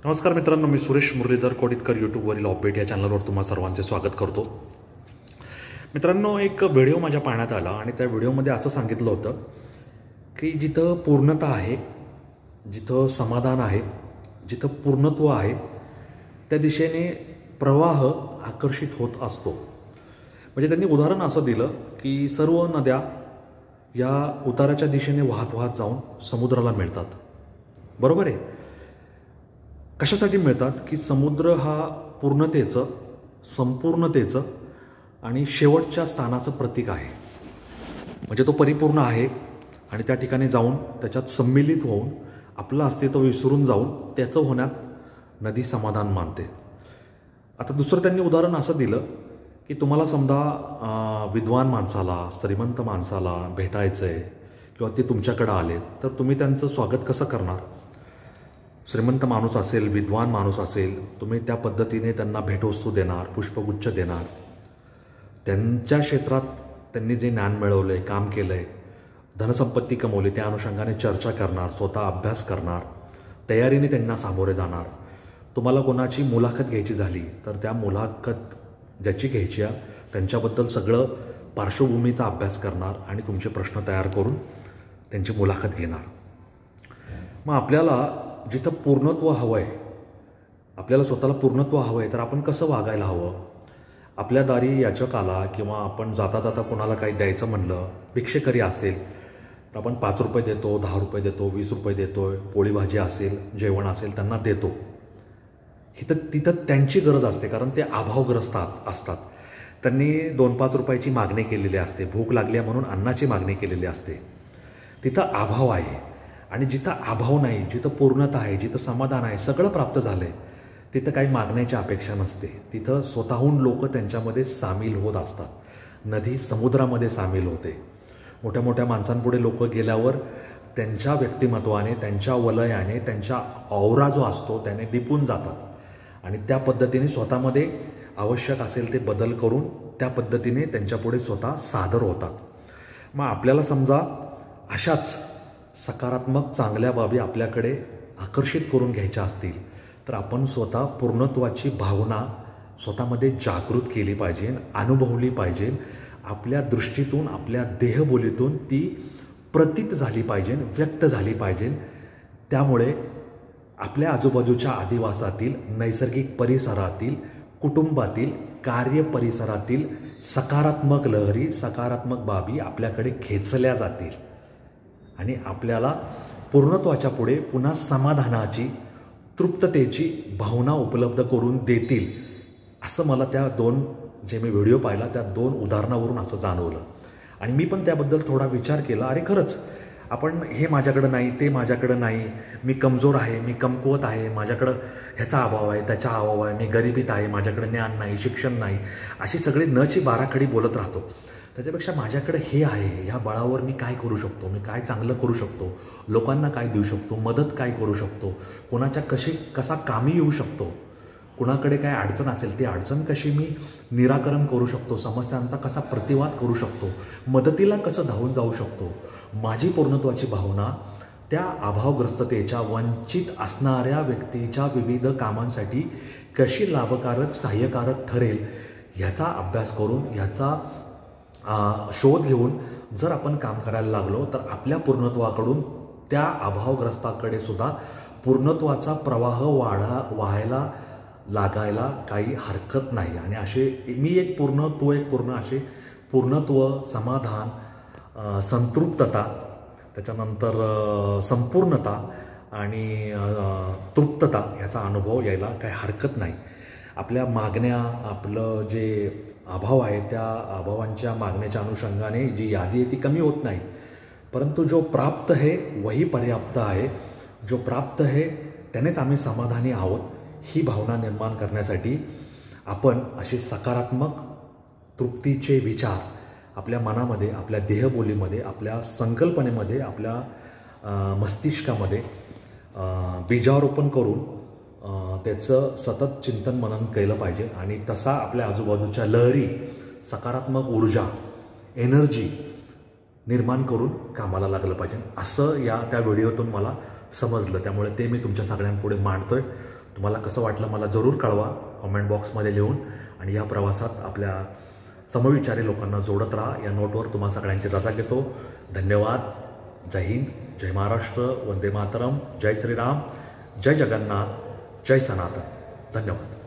नमस्कार मित्रांनो, मी सुरेश मुरलीधर कोडितकर यूट्यूबवरील अपडेट या चॅनलवर तुम्हा सर्वांचे स्वागत करतो. मित्रांनो, एक व्हिडिओ माझ्या पाहण्यात आला आणि त्या व्हिडिओमध्ये असं सांगितलं होतं की जिथं पूर्णता आहे, जिथं समाधान आहे, जिथं पूर्णत्व आहे, त्या दिशेने प्रवाह आकर्षित होत असतो. म्हणजे त्यांनी उदाहरण असं दिलं की सर्व नद्या या उताराच्या दिशेने वाहत वाहत जाऊन समुद्राला मिळतात. बरोबर आहे. कशासाठी मिळतात की समुद्र हा पूर्णतेचं, संपूर्णतेचं आणि शेवटच्या स्थानाचं प्रतीक आहे. म्हणजे तो परिपूर्ण आहे आणि त्या ठिकाणी जाऊन त्याच्यात सम्मिलित होऊन आपलं अस्तित्व विसरून जाऊन त्याचं होण्यात नदी समाधान मानते. आता दुसरं त्यांनी उदाहरण असं दिलं की तुम्हाला समजा विद्वान माणसाला, श्रीमंत माणसाला भेटायचं आहे किंवा ते तुमच्याकडं आले तर तुम्ही त्यांचं स्वागत कसं करणार? श्रीमंत माणूस असेल, विद्वान माणूस असेल, तुम्ही त्या पद्धतीने त्यांना भेटवस्तू देणार, पुष्पगुच्छ देणार. त्यांच्या क्षेत्रात त्यांनी जे ज्ञान मिळवलं आहे, काम केलं आहे, धनसंपत्ती कमवली, त्या अनुषंगाने चर्चा करणार, स्वतः अभ्यास करणार, तयारीने त्यांना सामोरे जाणार. तुम्हाला कोणाची मुलाखत घ्यायची झाली तर त्या मुलाखत ज्याची घ्यायची आहे त्यांच्याबद्दल सगळं पार्श्वभूमीचा अभ्यास करणार आणि तुमचे प्रश्न तयार करून त्यांची मुलाखत घेणार. मग आपल्याला जिथं पूर्णत्व हवं आहे, आपल्याला स्वतःला पूर्णत्व हवं आहे, तर आपण कसं वागायला हवं? आपल्या दारी याचक आला किंवा आपण जाता जाता कोणाला काही द्यायचं म्हणलं, भिक्षेकरी असेल तर आपण 5 रुपये देतो, 10 रुपये देतो, 20 रुपये देतो, पोळी भाजी असेल, जेवण असेल त्यांना देतो. तिथं त्यांची गरज असते, कारण ते अभावग्रस्त असतात. त्यांनी 2-5 रुपयाची मागणी केलेली असते, भूक लागली म्हणून अन्नाची मागणी केलेली असते. तिथं अभाव आहे. आणि जिथं अभाव नाही, जिथं पूर्णता आहे, जिथं समाधान आहे, सगळं प्राप्त झालं आहे, तिथं काही मागण्याची अपेक्षा नसते. तिथं स्वतःहून लोक त्यांच्यामध्ये सामील होत असतात. नदी समुद्रामध्ये सामील होते. मोठ्या मोठ्या माणसांपुढे लोक गेल्यावर त्यांच्या व्यक्तिमत्वाने, त्यांच्या वलयाने, त्यांच्या औरा जो असतो त्याने दिपून जातात आणि त्या पद्धतीने स्वतःमध्ये आवश्यक असेल ते बदल करून त्या पद्धतीने त्यांच्यापुढे स्वतः सादर होतात. मग आपल्याला समजा अशाच सकारात्मक चांगल्या बाबी आपल्याकडे आकर्षित करून घ्यायच्या असतील तर आपण स्वतः पूर्णत्वाची भावना स्वतःमध्ये जागृत केली पाहिजे, अनुभवली पाहिजे. आपल्या दृष्टीतून, आपल्या देहबोलीतून ती प्रतीत झाली पाहिजे, व्यक्त झाली पाहिजे. त्यामुळे आपल्या आजूबाजूच्या अधिवासातील, नैसर्गिक परिसरातील, कुटुंबातील, कार्य परिसरातील सकारात्मक लहरी, सकारात्मक बाबी आपल्याकडे खेचल्या जातील आणि आपल्याला पूर्णत्वाच्या पुढे पुन्हा समाधानाची, तृप्ततेची भावना उपलब्ध करून देतील. असं मला त्या जे मी व्हिडिओ पाहिला त्या 2 उदाहरणावरून असं जाणवलं. आणि मी पण त्याबद्दल थोडा विचार केला. अरे खरंच, आपण हे माझ्याकडं नाही, ते माझ्याकडं नाही, मी कमजोर आहे, मी कमकुवत आहे, माझ्याकडं ह्याचा अभाव आहे, त्याचा अभाव आहे, मी गरिबीत आहे, माझ्याकडे ज्ञान नाही, शिक्षण नाही, अशी सगळी नची बाराखडी बोलत राहतो. त्याच्यापेक्षा माझ्याकडे हे आहे, ह्या बळावर मी काय करू शकतो, मी काय चांगलं करू शकतो, लोकांना काय देऊ शकतो, मदत काय करू शकतो, कोणाच्या कसा कामी येऊ शकतो, कुणाकडे काय अडचण असेल ती अडचण कशी मी निराकरण करू शकतो, समस्यांचा कसा प्रतिवाद करू शकतो, मदतीला कसं धावून जाऊ शकतो. माझी पूर्णत्वाची भावना त्या अभावग्रस्ततेच्या, वंचित असणाऱ्या व्यक्तीच्या विविध कामांसाठी कशी लाभकारक, सहाय्यकारक ठरेल ह्याचा अभ्यास करून, ह्याचा शोध घेऊन जर आपण काम करायला लागलो तर आपल्या पूर्णत्वाकडून त्या अभावग्रस्ताकडे सुद्धा पूर्णत्वाचा प्रवाह वाहायला लागायला काही हरकत नाही. आणि असे मी एक पूर्ण, तो एक पूर्ण, असे पूर्णत्व, समाधान, संतृप्तता, त्याच्यानंतर संपूर्णता आणि तृप्तता ह्याचा अनुभव यायला काही हरकत नाही. आपल्या मागण्या, आपलं जे अभाव आहे त्या अभावांच्या मागण्याच्या अनुषंगाने जी यादी आहे ती कमी होत नाही, परंतु जो प्राप्त है वही पर्याप्त आहे. जो प्राप्त है त्यानेच आम्ही समाधानी आहोत, ही भावना निर्माण करण्यासाठी आपण असे सकारात्मक तृप्तीचे विचार आपल्या मनामध्ये, आपल्या देहबोलीमध्ये, आपल्या संकल्पनेमध्ये, आपल्या मस्तिष्कामध्ये बीजारोपण करून त्याचं सतत चिंतन मनन केलं पाहिजे. आणि तसा आपल्या आजूबाजूच्या लहरी, सकारात्मक ऊर्जा, एनर्जी निर्माण करून कामाला लागलं पाहिजे, असं त्या व्हिडिओतून मला समजलं. त्यामुळे ते मी तुमच्या सगळ्यांपुढे मांडतोय. तुम्हाला कसं वाटलं मला जरूर कळवा कॉमेंट बॉक्समध्ये लिहून. आणि या प्रवासात आपल्या समविचारी लोकांना जोडत राहा. या नोटवर तुम्हा सगळ्यांची रजा घेतो. धन्यवाद. जय हिंद, जय महाराष्ट्र, वंदे मातरम, जय श्रीराम, जय जगन्नाथ, जय सनातन. धन्यवाद.